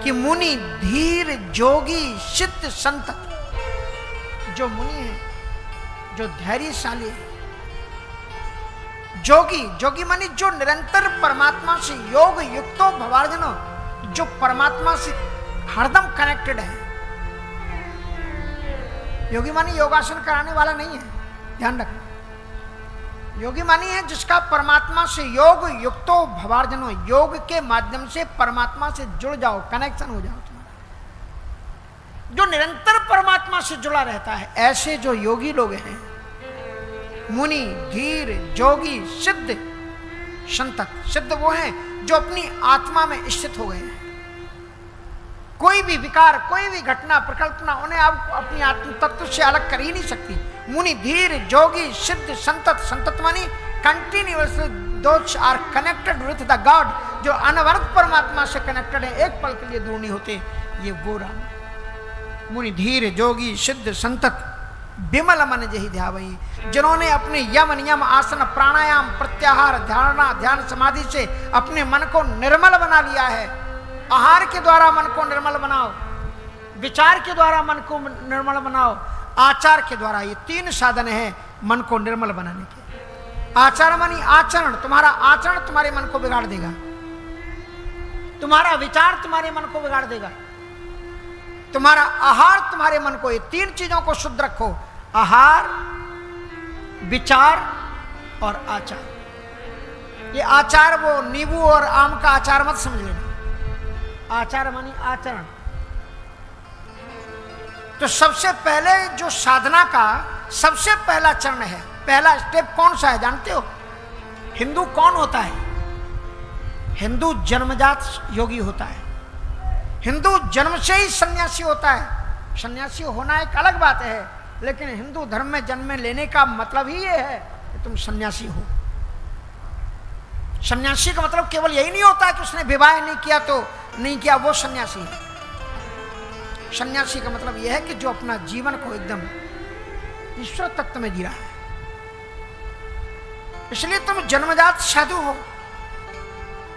कि मुनि धीर जोगी सिद्ध संत, जो मुनि है, जो धैर्यशाली है, जोगी, जोगी मानी जो निरंतर परमात्मा से योग युक्तो भवार्जनो, जो परमात्मा से हरदम कनेक्टेड है। योगी मानी योगासन कराने वाला नहीं है, ध्यान रखना। योगी मानी है जिसका परमात्मा से योग युक्तो भवार्जनो, योग के माध्यम से परमात्मा से जुड़ जाओ, कनेक्शन हो जाओ तुम्हारा, जो निरंतर परमात्मा से जुड़ा रहता है। ऐसे जो योगी लोग हैं, मुनि धीर जोगी सिद्ध संतक, सिद्ध वो हैं जो अपनी आत्मा में स्थित हो गए हैं। कोई भी विकार, कोई भी घटना प्रकल्पना उन्हें आप अपनी आत्म तत्व से अलग कर ही नहीं सकती। मुनि धीर जोगी सिद्ध संतत, संतत मानी continuous, those are connected with the god, जो अनवरत परमात्मा से कनेक्टेड है, एक पल के लिए दूर नहीं होते। ये वो राम मुनि धीर जोगी सिद्ध संतत विमल मन जही ध्यावई, जिन्होंने अपने यम नियम आसन प्राणायाम प्रत्याहार धारणा ध्यान समाधि से अपने मन को निर्मल बना लिया है। आहार के द्वारा मन को निर्मल बनाओ, विचार के द्वारा मन को निर्मल बनाओ, आचार के द्वारा, ये तीन साधन है मन को निर्मल बनाने के। आचार मानी आचरण, तुम्हारा आचरण तुम्हारे मन को बिगाड़ देगा, तुम्हारा विचार तुम्हारे मन को बिगाड़ देगा, तुम्हारा आहार तुम्हारे मन को, ये तीन चीजों को शुद्ध रखो, आहार विचार और आचार। ये आचार वो नींबू और आम का आचार मत समझ लेना, आचार मानी आचरण। तो सबसे पहले जो साधना का सबसे पहला चरण है, पहला स्टेप कौन सा है जानते हो? हिंदू कौन होता है? हिंदू जन्मजात योगी होता है, हिंदू जन्म से ही सन्यासी होता है। सन्यासी होना एक अलग बात है, लेकिन हिंदू धर्म में जन्म लेने का मतलब ही ये है कि तुम सन्यासी हो। सन्यासी का मतलब केवल यही नहीं होता कि उसने विवाह नहीं किया तो नहीं किया, वो सन्यासी है। सन्यासी का मतलब यह है कि जो अपना जीवन को एकदम ईश्वर तत्व में जी रहा है। इसलिए तुम जन्मजात साधु हो।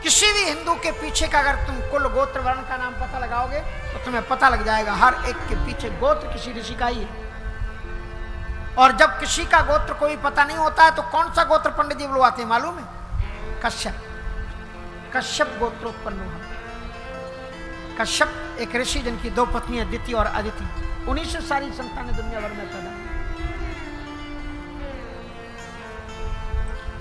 किसी भी हिंदू के पीछे का अगर तुम कुल गोत्र वर्ण का नाम पता लगाओगे तो तुम्हें पता लग जाएगा हर एक के पीछे गोत्र किसी ऋषि का ही है। और जब किसी का गोत्र कोई पता नहीं होता है तो कौन सा गोत्र पंडित जी बुलवाते हैं मालूम है? कश्यप। कश्यप गोत्रोत्पन्न हुआ। कश्यप एक ऋषि जिनकी दो पत्नियां दिति और अदिति, उन्हीं से सारी संतानें दुनिया भर में पैदा हुई।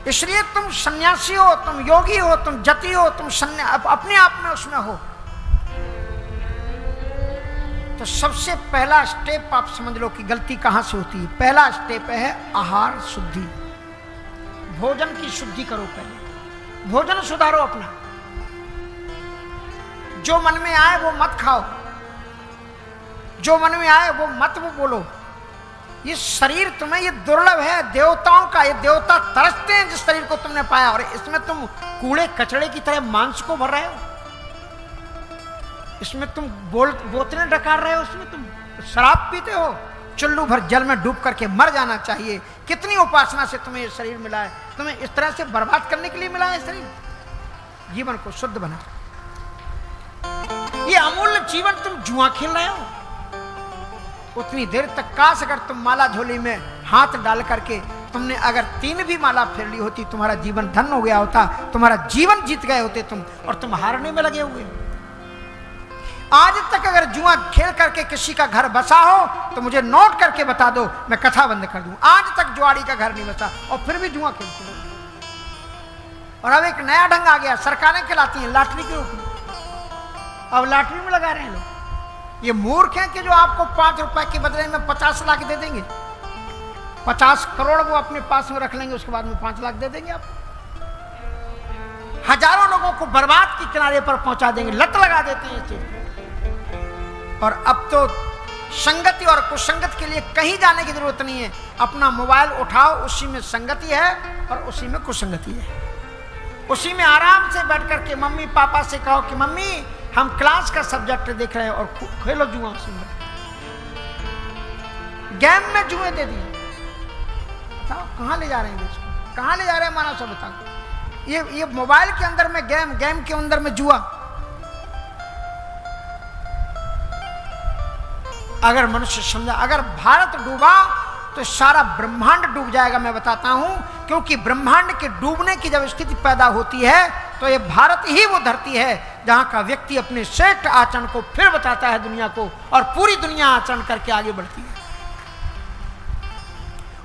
इसलिए तुम सन्यासी हो, तुम योगी हो, तुम जति हो, तुम अपने आप में उसमें हो। तो सबसे पहला स्टेप आप समझ लो कि गलती कहां से होती है। पहला स्टेप है आहार शुद्धि, भोजन की शुद्धि करो। पहले भोजन सुधारो अपना, जो मन में आए वो मत खाओ, जो मन में आए वो मत वो बोलो। ये शरीर तुम्हें ये दुर्लभ है, देवताओं का, ये देवता तरसते हैं जिस शरीर को तुमने पाया, और इसमें तुम कूड़े कचड़े की तरह मांस को भर रहे हो, इसमें तुम बोतलें डकार रहे हो, इसमें तुम शराब पीते हो। चुल्लू भर जल में डूब करके मर जाना चाहिए। कितनी उपासना से तुम्हें ये शरीर मिला है, तुम्हें इस तरह से बर्बाद करने के लिए मिला है शरीर। जीवन को शुद्ध बना, ये अमूल्य जीवन तुम जुआ खेल रहे हो। उतनी देर तक काश अगर तुम माला झोली में हाथ डाल करके तुमने अगर 3 भी माला फेर ली होती, तुम्हारा जीवन धन्य हो गया होता, तुम्हारा जीवन जीत गए होते तुम, और तुम हारने में लगे हुए। आज तक अगर जुआ खेल करके किसी का घर बसा हो तो मुझे नोट करके बता दो, मैं कथा बंद कर दूं। आज तक जुआड़ी का घर नहीं बसा और फिर भी जुआ खेलते हो। और अब एक नया ढंग आ गया, सरकारें खिलाती हैं लॉटरी के रूप में, अब लॉटरी में लगा रहे हैं लोग। ये मूर्ख हैं कि जो आपको 5 रुपए के बदले में 50 लाख दे देंगे, 50 करोड़ वो अपने पास में रख लेंगे, उसके बाद में 5 लाख दे देंगे आप। हजारों लोगों को बर्बाद के किनारे पर पहुंचा देंगे, लत लगा देते हैं इसे। और अब तो संगति और कुसंगत के लिए कहीं जाने की जरूरत नहीं है, अपना मोबाइल उठाओ, उसी में संगति है और उसी में कुसंगति है। उसी में आराम से बैठ करके मम्मी पापा से कहो कि मम्मी हम क्लास का सब्जेक्ट देख रहे हैं और खेलो जुआ। उसी में गेम में जुए दे दिए, बताओ कहां ले जा रहे हैं इसको, कहां ले जा रहे हैं मानव सभ्यता को। ये मोबाइल के अंदर में गेम, गेम के अंदर में जुआ। अगर मनुष्य समझा, अगर भारत डूबा तो सारा ब्रह्मांड डूब जाएगा, मैं बताता हूं। क्योंकि ब्रह्मांड के डूबने की जब स्थिति पैदा होती है तो ये भारत ही वो धरती है जहां का व्यक्ति अपने श्रेष्ठ आचरण को फिर बताता है दुनिया को, और पूरी दुनिया आचरण करके आगे बढ़ती है।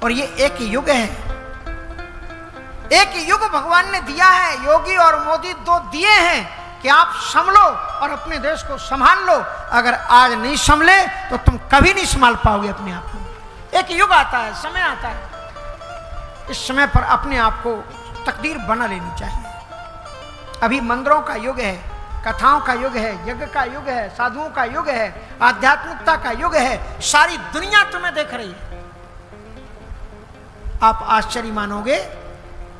और ये एक युग है, एक युग भगवान ने दिया है। योगी और मोदी दो दिए हैं कि आप संभलो और अपने देश को संभाल लो। अगर आज नहीं संभले तो तुम कभी नहीं संभाल पाओगे अपने आप को। एक युग आता है, समय आता है, इस समय पर अपने आप को तकदीर बना लेनी चाहिए। अभी मंदिरों का युग है, कथाओं का युग है, यज्ञ का युग है, साधुओं का युग है, आध्यात्मिकता का युग है। सारी दुनिया तुम्हें देख रही है। आप आश्चर्य मानोगे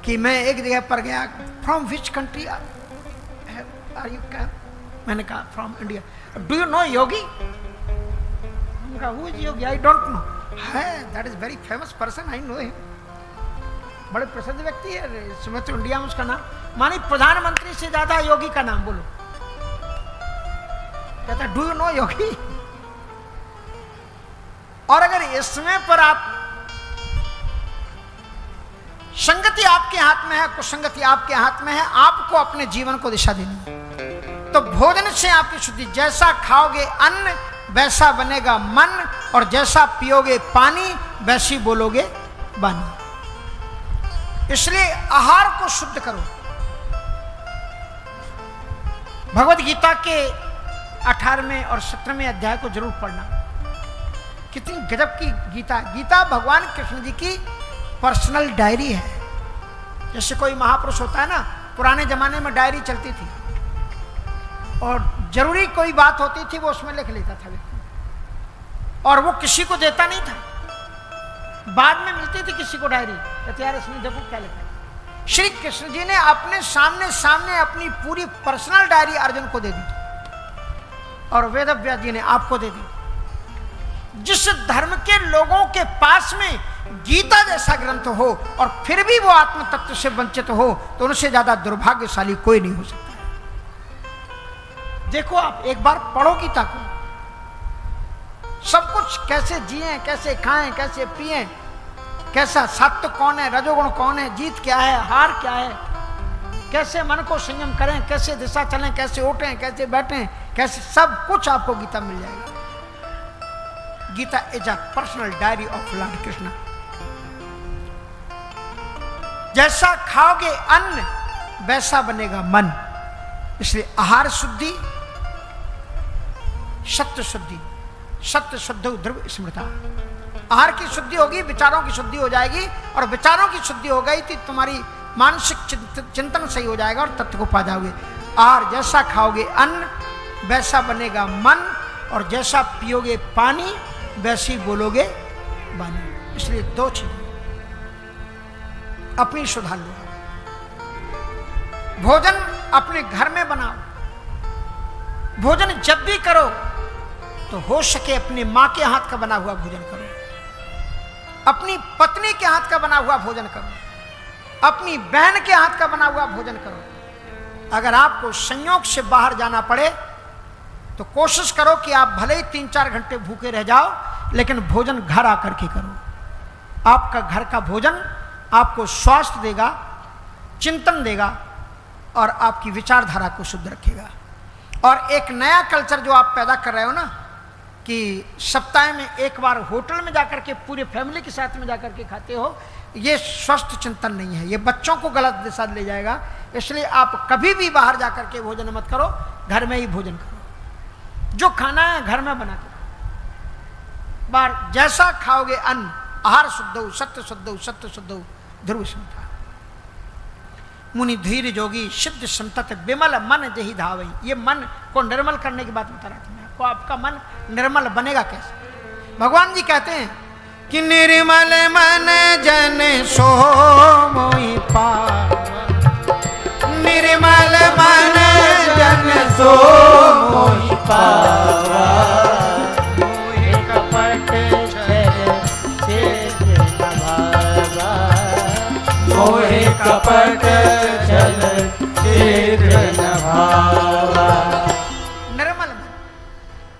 कि मैं एक जगह पर गया, from which country are you? मैंने कहा from India. Do you know Yogi? Who is Yogi? I don't know. है, that is very famous person, I know him. बड़े प्रसिद्ध व्यक्ति है इस समय तो इंडिया में। उसका नाम मानी प्रधानमंत्री से ज्यादा योगी का नाम बोलो। कहता डू यू नो योगी? और अगर इस समय पर आप, संगति आपके हाथ में है, कुसंगति आपके हाथ में है, आपको अपने जीवन को दिशा देनी है। तो भोजन से आपकी शुद्धि, जैसा खाओगे अन्न वैसा बनेगा मन, और जैसा पियोगे पानी वैसी बोलोगे वाणी। इसलिए आहार को शुद्ध करो। भगवत गीता के 18वें और 17वें अध्याय को जरूर पढ़ना। कितनी गजब की गीता। गीता भगवान कृष्ण जी की पर्सनल डायरी है। जैसे कोई महापुरुष होता है ना, पुराने जमाने में डायरी चलती थी और जरूरी कोई बात होती थी वो उसमें लिख लेता था व्यक्ति, और वो किसी को देता नहीं था। बाद में मिलती थी किसी को डायरी, कहते यार इसमें देखो क्या लिखा है। श्री कृष्ण जी ने अपने सामने अपनी पूरी पर्सनल डायरी अर्जुन को दे दी, और वेदव्यास जी ने आपको दे दी। जिस धर्म के लोगों के पास में गीता जैसा ग्रंथ हो और फिर भी वो आत्म तत्व से वंचित हो, तो उनसे ज्यादा दुर्भाग्यशाली कोई नहीं हो सकता है। देखो आप एक बार पढ़ो गीता को, सब कुछ कैसे जिए, कैसे खाएं, कैसे पिए, कैसा सत्य कौन है, रजोगुण कौन है, जीत क्या है, हार क्या है, कैसे मन को संयम करें, कैसे दिशा चलें, कैसे उठें, कैसे बैठें, कैसे, सब कुछ आपको गीता मिल जाएगा। Gita is a personal diary of lord Krishna. जैसा खाओगे अन्न वैसा बनेगा मन। इसलिए आहार शुद्धि, सत्य शुद्धि, सत्य शुद्ध ध्रुव स्मृता। आहार की शुद्धि होगी, विचारों की शुद्धि हो जाएगी, और विचारों की शुद्धि हो गई तो तुम्हारी मानसिक चिंतन सही हो जाएगा और तत्व को पा जाओगे। आहार जैसा खाओगे अन्न वैसा बनेगा मन, और जैसा पियोगे पानी वैसी बोलोगे वाणी। इसलिए दो चीजें अपनी सुधार लो। भोजन अपने घर में बनाओ। भोजन जब भी करो तो हो सके अपनी मां के हाथ का बना हुआ भोजन करो, अपनी पत्नी के हाथ का बना हुआ भोजन करो, अपनी बहन के हाथ का बना हुआ भोजन करो। अगर आपको संयोग से बाहर जाना पड़े तो कोशिश करो कि आप भले ही 3-4 घंटे भूखे रह जाओ, लेकिन भोजन घर आकर के करो। आपका घर का भोजन आपको स्वास्थ्य देगा, चिंतन देगा, और आपकी विचारधारा को शुद्ध रखेगा। और एक नया कल्चर जो आप पैदा कर रहे हो ना, कि सप्ताह में एक बार होटल में जाकर के पूरे फैमिली के साथ में जाकर के खाते हो, ये स्वस्थ चिंतन नहीं है, ये बच्चों को गलत दिशा ले जाएगा। इसलिए आप कभी भी बाहर जाकर के भोजन मत करो, घर में ही भोजन करो। जो खाना है घर में बना के बाहर जैसा खाओगे अन्न, आहार शुद्ध हो, सत्य शुद्ध हो, सत्य शुद्ध हो, ध्रुव स्मृता। मुनि धीर जोगी सिद्ध संतत विमल मन जही धावई। ये मन को निर्मल करने की बात बता रहा था मैं आपको। आपका मन निर्मल बनेगा कैसे? भगवान जी कहते हैं कि निर्मल मन जन सो मोहि पावा, निर्मल मन जन सो मोहि पावा, मोहि कपट मोहि कपट छल शीघ्र न भावा। निर्मल मन,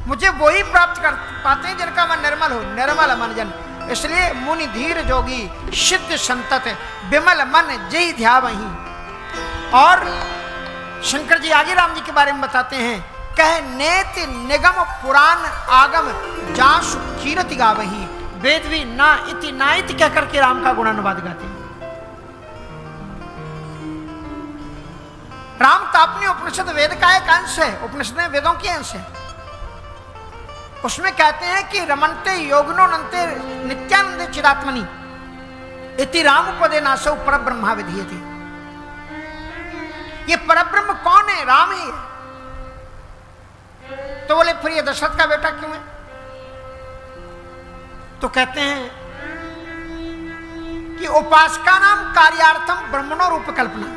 मुझे वही प्राप्त कर पाते हैं जिनका मन निर्मल हो, निर्मल मन जन। इसलिए मुनि धीर जोगी सिद्ध संतत विमल मन जय ध्यावहीं। और शंकर जी आगे राम जी के बारे में बताते हैं, कह नेति निगम पुराण आगम जासु कीरति गावहीं। वेद भी ना इति ना इति कह करके राम का गुणानुवाद गाते हैं। राम तापनी उपनिषद वेद का एक अंश है, उपनिषद वेदों के अंश है। उसमें कहते हैं कि रमनते योगनो नंते नित्यानंद चिदात्मनि इति राम पदे नासौ पर ब्रह्मा विधीयते। ये परब्रह्म कौन है? राम ही है। तो बोले फिर ये दशरथ का बेटा क्यों है? तो कहते हैं कि उपासका नाम कार्यार्थम ब्रह्मणो रूप कल्पना।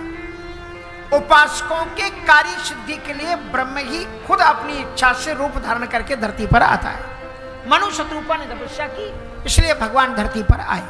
उपासकों के कार्य सिद्धि के लिए ब्रह्म ही खुद अपनी इच्छा से रूप धारण करके धरती पर आता है। मनु शत्रुपा ने तपस्या की, इसलिए भगवान धरती पर आए।